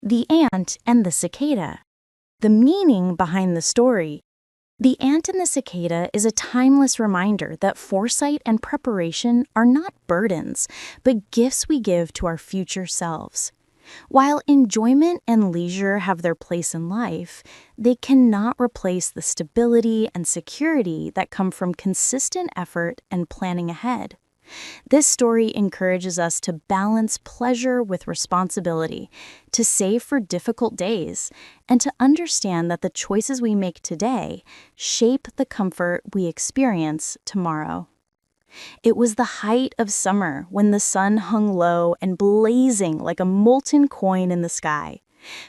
The Ant and the Cicada. The meaning behind the story. The Ant and the Cicada is a timeless reminder that foresight and preparation are not burdens, but gifts we give to our future selves. While enjoyment and leisure have their place in life, they cannot replace the stability and security that come from consistent effort and planning ahead. This story encourages us to balance pleasure with responsibility, to save for difficult days, and to understand that the choices we make today shape the comfort we experience tomorrow. It was the height of summer when the sun hung low and blazing like a molten coin in the sky.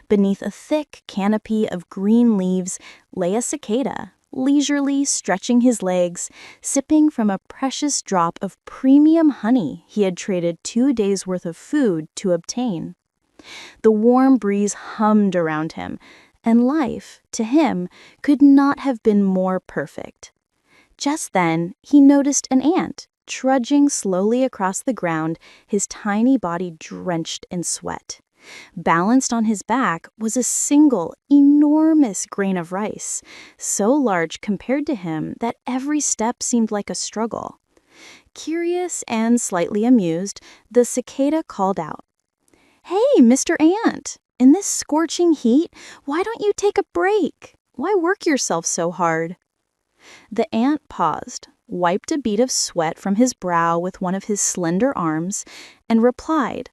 Beneath a thick canopy of green leaves lay a cicada, leisurely stretching his legs, sipping from a precious drop of premium honey he had traded 2 days' worth of food to obtain. The warm breeze hummed around him, and life, to him, could not have been more perfect. Just then, he noticed an ant, trudging slowly across the ground, his tiny body drenched in sweat. Balanced on his back was a single, enormous grain of rice, so large compared to him that every step seemed like a struggle. Curious and slightly amused, the cicada called out, "Hey, Mr. Ant, in this scorching heat, why don't you take a break? Why work yourself so hard?" The ant paused, wiped a bead of sweat from his brow with one of his slender arms, and replied,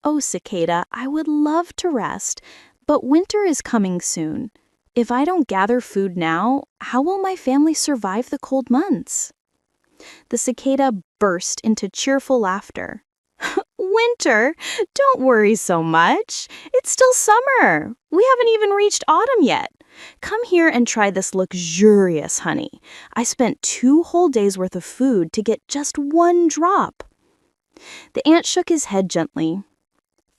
"Oh, cicada, I would love to rest, but winter is coming soon. If I don't gather food now, how will my family survive the cold months?" The cicada burst into cheerful laughter. "Winter? Don't worry so much. It's still summer. We haven't even reached autumn yet. Come here and try this luxurious honey. I spent 2 whole days' worth of food to get just 1 drop." The ant shook his head gently.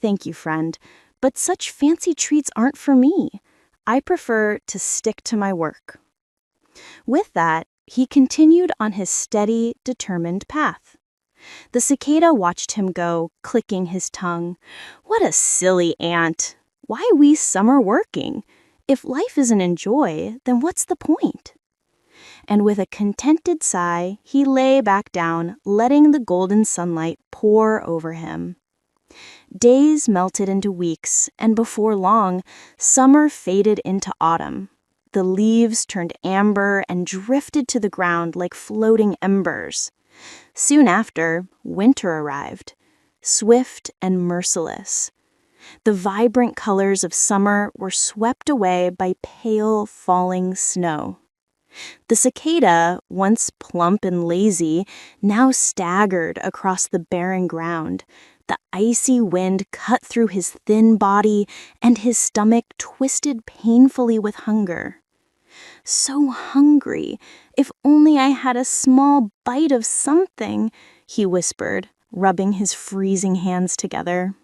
"Thank you, friend, but such fancy treats aren't for me. I prefer to stick to my work." With that, he continued on his steady, determined path. The cicada watched him go, clicking his tongue. "What a silly ant! Why waste summer working? If life isn't in joy, then what's the point?" And with a contented sigh, he lay back down, letting the golden sunlight pour over him. Days melted into weeks, and before long, summer faded into autumn. The leaves turned amber and drifted to the ground like floating embers. Soon after, winter arrived, swift and merciless. The vibrant colors of summer were swept away by pale, falling snow. The cicada, once plump and lazy, now staggered across the barren ground. The icy wind cut through his thin body, and his stomach twisted painfully with hunger. "So hungry! If only I had a small bite of something," he whispered, rubbing his freezing hands together.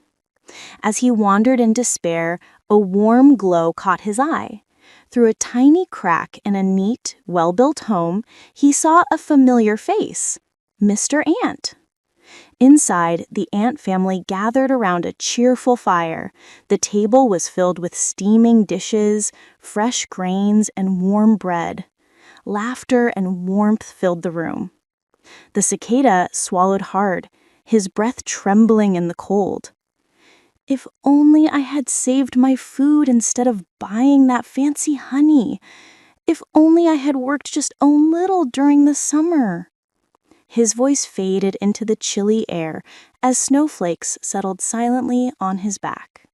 As he wandered in despair, a warm glow caught his eye. Through a tiny crack in a neat, well-built home, he saw a familiar face, Mr. Ant. Inside, the ant family gathered around a cheerful fire. The table was filled with steaming dishes, fresh grains, and warm bread. Laughter and warmth filled the room. The cicada swallowed hard, his breath trembling in the cold. "If only I had saved my food instead of buying that fancy honey. If only I had worked just a little during the summer." His voice faded into the chilly air as snowflakes settled silently on his back.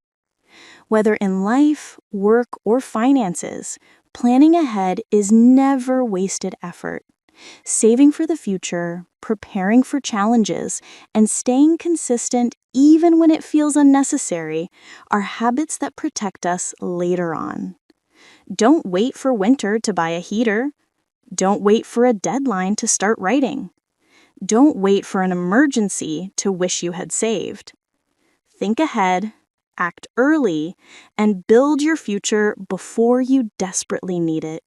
Whether in life, work, or finances, planning ahead is never wasted effort. Saving for the future, preparing for challenges, and staying consistent even when it feels unnecessary are habits that protect us later on. Don't wait for winter to buy a heater. Don't wait for a deadline to start writing. Don't wait for an emergency to wish you had saved. Think ahead, act early, and build your future before you desperately need it.